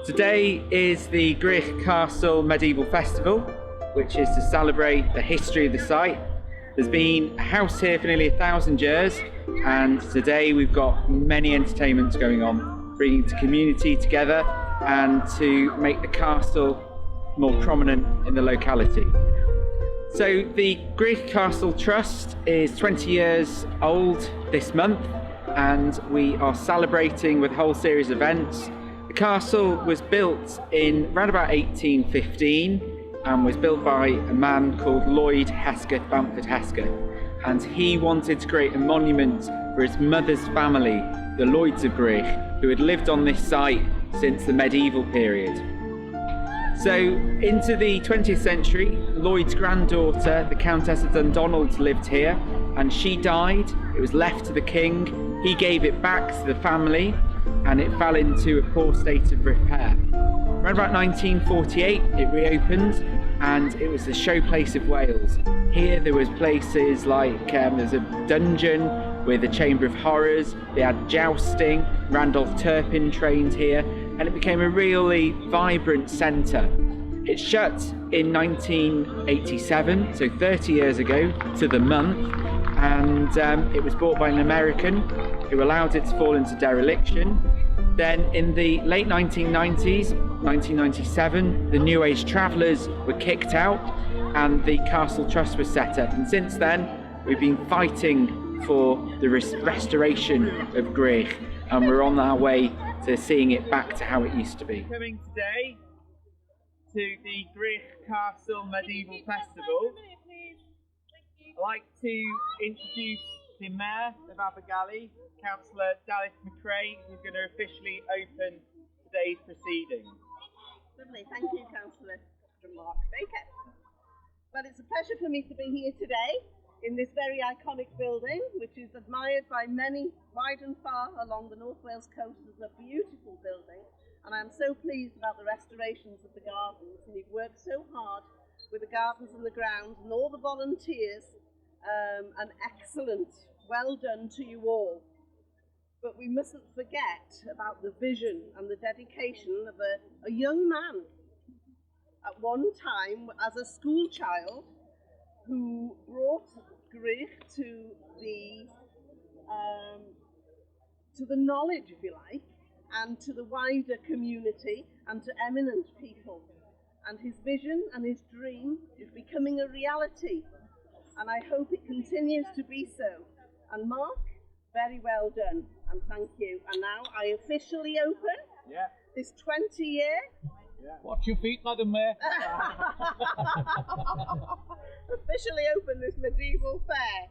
Today is the Gwrych Castle Medieval Festival, which is to celebrate the history of the site. There's been a house here for nearly 1,000 years, and today we've got many entertainments going on, bringing the community together and to make the castle more prominent in the locality. So the Gwrych Castle Trust is 20 years old this month, and we are celebrating with a whole series of events. The castle was built in around about 1815 and was built by a man called Lloyd Hesketh Bamford Hesketh, and he wanted to create a monument for his mother's family, the Lloyds of Gwrych, who had lived on this site since the medieval period. So into the 20th century, Lloyd's granddaughter, the Countess of Dundonald, lived here, and she died. It was left to the king. He gave it back to the family, and it fell into a poor state of repair. Around about 1948, it reopened, and it was the showplace of Wales. Here there was places like, there's a dungeon with a chamber of horrors, they had jousting, Randolph Turpin trained here, and it became a really vibrant centre. It shut in 1987, so 30 years ago to the month, and it was bought by an American who allowed it to fall into dereliction. Then in the late 1990s, 1997, the New Age travellers were kicked out and the Castle Trust was set up. And since then, we've been fighting for the restoration of Gwrych, and we're on our way to seeing it back to how it used to be. Coming today to the Gwrych Castle Medieval Festival, I'd like to introduce the Mayor of Abergally, Councillor Dalith McRae, who's going to officially open today's proceedings. Lovely, thank you, Councillor Mark Baker. Well, it's a pleasure for me to be here today in this very iconic building, which is admired by many wide and far along the North Wales coast as a beautiful building. And I'm so pleased about the restorations of the gardens, and you've worked so hard with the gardens and the grounds and all the volunteers. And excellent, well done to you all. But we mustn't forget about the vision and the dedication of a young man at one time as a school child who brought Gwrych to the knowledge, if you like, and to the wider community and to eminent people. And his vision and his dream is becoming a reality. And I hope it continues to be so. And Mark, very well done, and thank you. And now I officially open this 20-year. Watch your feet, Madam Mayor. Officially open this medieval fair.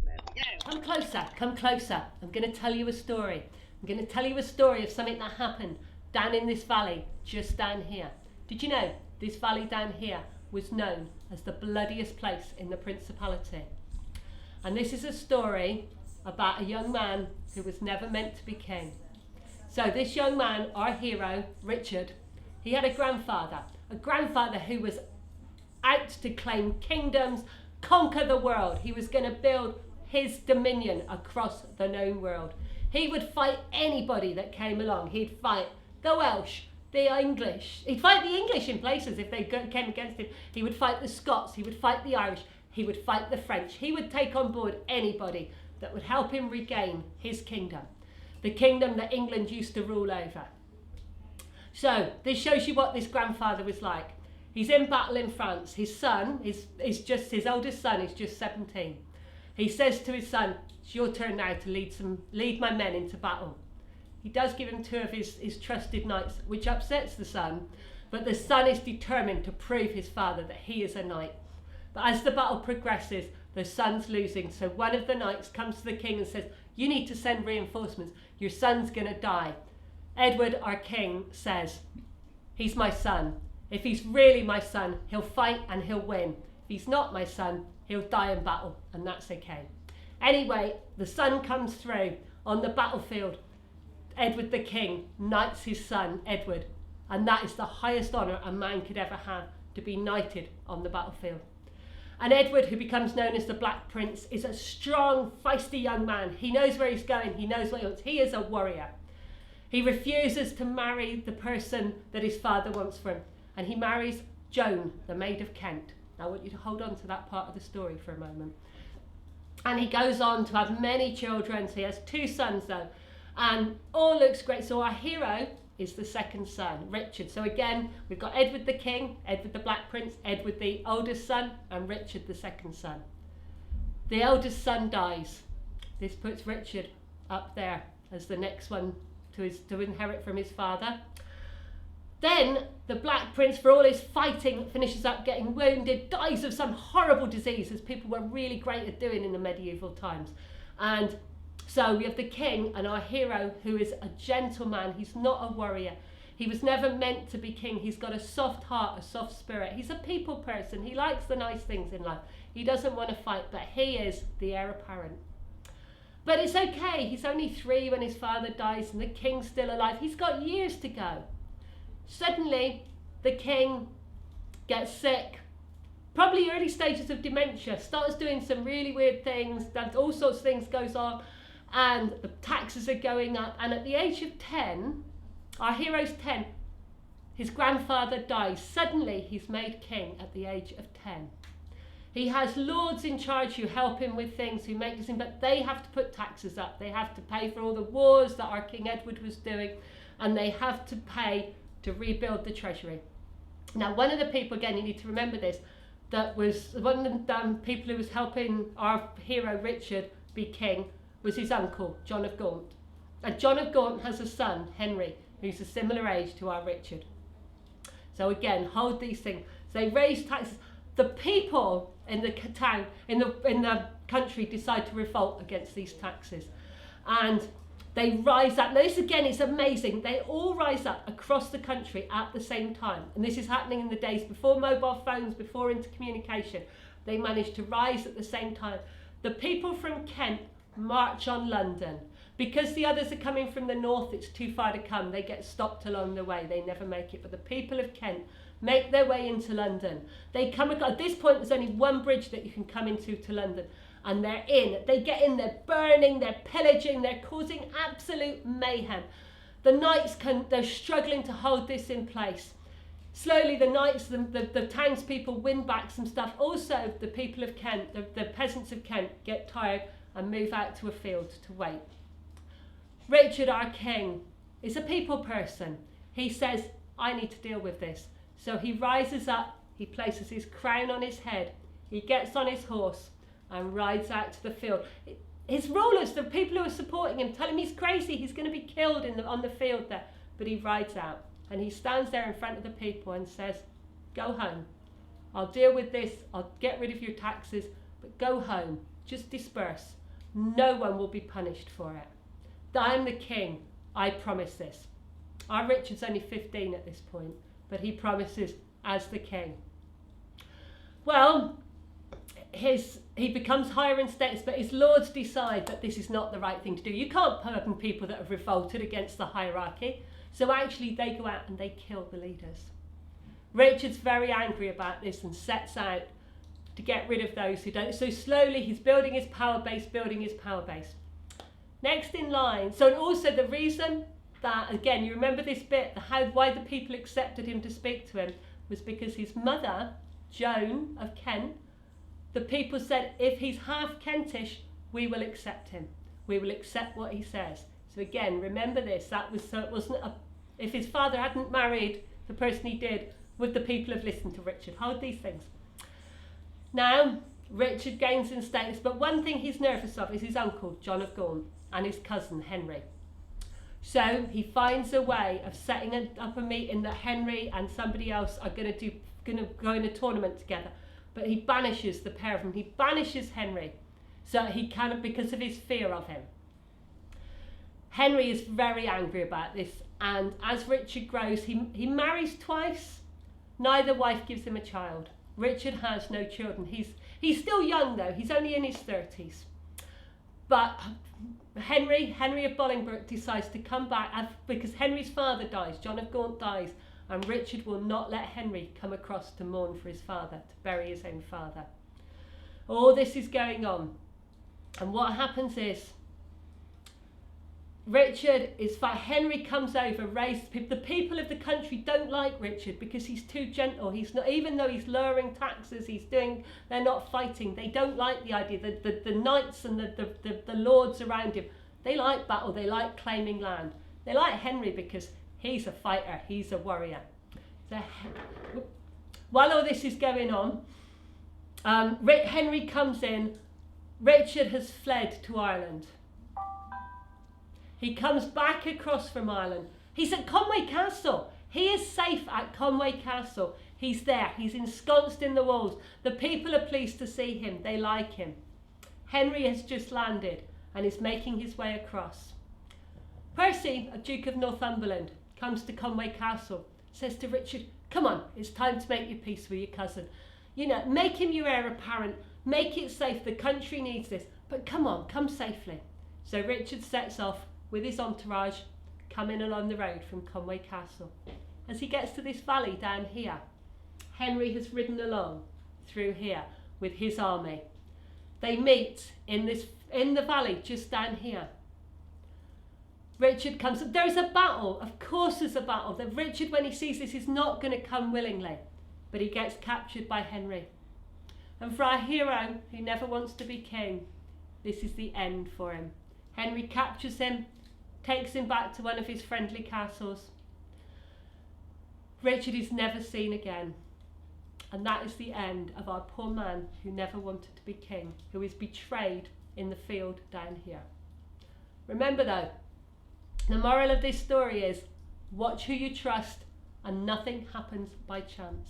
There we go. Come closer, come closer. I'm going to tell you a story. I'm going to tell you a story of something that happened down in this valley, just down here. Did you know this valley down here was known as the bloodiest place in the Principality? And this is a story about a young man who was never meant to be king. So this young man, our hero, Richard, he had a grandfather who was out to claim kingdoms, conquer the world. He was going to build his dominion across the known world. He would fight anybody that came along. He'd fight the Welsh, the English. He'd fight the English in places if they came against him. He would fight the Scots, he would fight the Irish, he would fight the French. He would take on board anybody that would help him regain his kingdom, the kingdom that England used to rule over. So this shows you what this grandfather was like. He's in battle in France. His son his oldest son is just 17. He says to his son, "It's your turn now to lead my men into battle." He does give him two of his trusted knights, which upsets the son, but the son is determined to prove his father that he is a knight. But as the battle progresses, the son's losing, so one of the knights comes to the king and says, "You need to send reinforcements, your son's going to die." Edward, our king, says, "He's my son. If he's really my son, he'll fight and he'll win. If he's not my son, he'll die in battle, and that's okay." Anyway, the son comes through on the battlefield. Edward the king knights his son, Edward, and that is the highest honour a man could ever have, to be knighted on the battlefield. And Edward, who becomes known as the Black Prince, is a strong, feisty young man. He knows where he's going, he knows what he wants. He is a warrior. He refuses to marry the person that his father wants for him, and he marries Joan, the Maid of Kent. Now I want you to hold on to that part of the story for a moment. And he goes on to have many children. So he has 2 sons though, and all looks great. So our hero is the second son, Richard. So again, we've got Edward the King, Edward the Black Prince, Edward the oldest son, and Richard the second son. The eldest son dies. This puts Richard up there as the next one to inherit from his father. Then the Black Prince, for all his fighting, finishes up getting wounded, dies of some horrible disease, as people were really great at doing in the medieval times. And so we have the king and our hero, who is a gentleman. He's not a warrior. He was never meant to be king. He's got a soft heart, a soft spirit. He's a people person. He likes the nice things in life. He doesn't want to fight, but he is the heir apparent. But it's okay. He's only 3 when his father dies, and the king's still alive. He's got years to go. Suddenly, the king gets sick. Probably early stages of dementia. Starts doing some really weird things. All sorts of things goes on. And the taxes are going up. And at the age of 10, our hero's 10, his grandfather dies. Suddenly, he's made king at the age of 10. He has lords in charge who help him with things, who make decisions, but they have to put taxes up. They have to pay for all the wars that our King Edward was doing, and they have to pay to rebuild the treasury. Now, one of the people, again, you need to remember this, that was one of the people who was helping our hero Richard be king was his uncle, John of Gaunt. And John of Gaunt has a son, Henry, who's a similar age to our Richard. So again, hold these things. So they raise taxes. The people in the town, in the country, decide to revolt against these taxes, and they rise up. Now this again is amazing. They all rise up across the country at the same time, and this is happening in the days before mobile phones, before intercommunication. They manage to rise at the same time. The people from Kent march on London. Because the others are coming from the north, it's too far to come. They get stopped along the way. They never make it. But the people of Kent make their way into London. They come across, at this point, there's only one bridge that you can come into to London. And they're in. They get in, they're burning, they're pillaging, they're causing absolute mayhem. The knights they're struggling to hold this in place. Slowly, the knights, the townspeople win back some stuff. Also, the people of Kent, the peasants of Kent, get tired and move out to a field to wait. Richard, our king, is a people person. He says, I need to deal with this. So he rises up, he places his crown on his head, he gets on his horse and rides out to the field. His rulers, the people who are supporting him, tell him he's crazy, he's going to be killed on the field there. But he rides out and he stands there in front of the people and says, go home. I'll deal with this, I'll get rid of your taxes, but go home, just disperse. No one will be punished for it. I'm the king, I promise this. Our Richard's only 15 at this point, but he promises as the king. Well, he becomes higher in status, but his lords decide that this is not the right thing to do. You can't pardon people that have revolted against the hierarchy. So actually they go out and they kill the leaders. Richard's very angry about this and sets out to get rid of those who don't. So slowly he's building his power base. Next in line, so and also the reason that, again, you remember this bit, why the people accepted him to speak to him was because his mother, Joan of Kent, the people said, if he's half Kentish, we will accept him. We will accept what he says. So again, remember this, that was so it wasn't if his father hadn't married the person he did, would the people have listened to Richard? Hold these things. Now, Richard gains in status, but one thing he's nervous of is his uncle, John of Gaunt, and his cousin, Henry. So he finds a way of setting up a meeting that Henry and somebody else are going to go in a tournament together. But he banishes the pair of them. He banishes Henry, so he cannot, because of his fear of him. Henry is very angry about this, and as Richard grows, he marries twice. Neither wife gives him a child. Richard has no children. He's still young though. He's only in his 30s. But Henry of Bolingbroke decides to come back because Henry's father dies, John of Gaunt dies, and Richard will not let Henry come across to mourn for his father, to bury his own father. All this is going on, and what happens is Richard is fine. Henry comes over, raises people. The people of the country don't like Richard because he's too gentle. He's not, even though he's lowering taxes, they're not fighting. They don't like the idea. The knights and the lords around him, they like battle. They like claiming land. They like Henry because he's a fighter. He's a warrior. So, while all this is going on, Henry comes in. Richard has fled to Ireland. He comes back across from Ireland. He's at Conway Castle. He is safe at Conway Castle. He's there. He's ensconced in the walls. The people are pleased to see him. They like him. Henry has just landed and is making his way across. Percy, a Duke of Northumberland, comes to Conway Castle, says to Richard, come on, it's time to make your peace with your cousin. You know, make him your heir apparent. Make it safe. The country needs this. But come on, come safely. So Richard sets off with his entourage, coming along the road from Conway Castle. As he gets to this valley down here, Henry has ridden along through here with his army. They meet in the valley just down here. Richard comes. There's a battle. Of course there's a battle. That Richard, when he sees this, is not going to come willingly, but he gets captured by Henry. And for our hero, who never wants to be king, this is the end for him. Henry captures him, takes him back to one of his friendly castles. Richard is never seen again. And that is the end of our poor man who never wanted to be king, who is betrayed in the field down here. Remember though, the moral of this story is, watch who you trust and nothing happens by chance.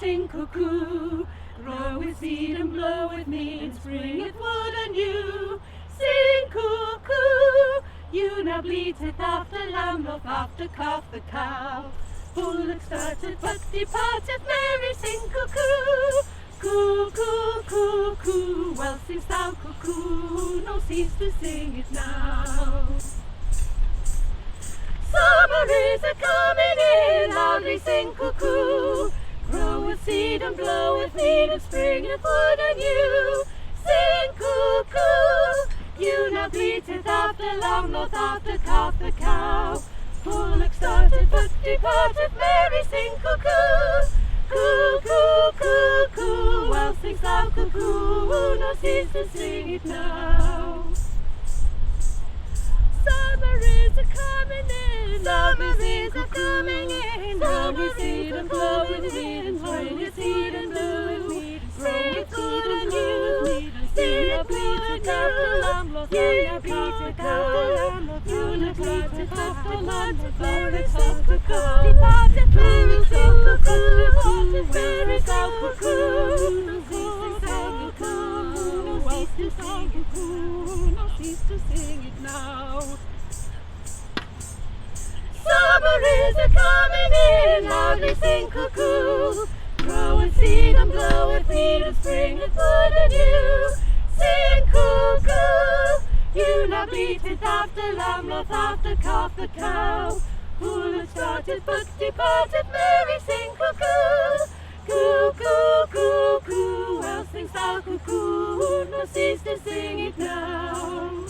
Sing cuckoo, grow with seed and blow with me, and spring it wood anew. Sing cuckoo, you now bleateth after lamb, loth after calf the cow. Bullock started but departed, Mary sing cuckoo. Cuckoo, cuckoo, well singst thou cuckoo, no cease to sing it now. Summer is a-coming in, loudly sing cuckoo. Grow with seed and blow with mead, and spring and wood anew. Sing cuckoo, you now bleateth after lamb, loth after calf the cow. Bullock started but departed, Mary sing cuckoo. Cuckoo, cuckoo, well singst thou cuckoo, no cease to sing it now. Summer is a-coming in, summer is a-coming in, grow with seed and blow with mead, and spring with seed and blow with mead, spring with good and new. Sing a bleated after lamb, loth after cow. You na bleated after lamb, Mary sing cuckoo. Departed Mary sing cuckoo, Mary sing cuckoo. No cease to sing it now, no cease to sing it, no cease to sing it now. Summer is a-coming in, loudly sing cuckoo. Grow with seed and blow with mead, and spring and wood anew. Sing cuckoo, you now bleateth after lamb, loth after calf the cow. Bullock started but departed, Mary sing cuckoo. Cuckoo, cuckoo, well singst thou cuckoo, no cease to sing it now.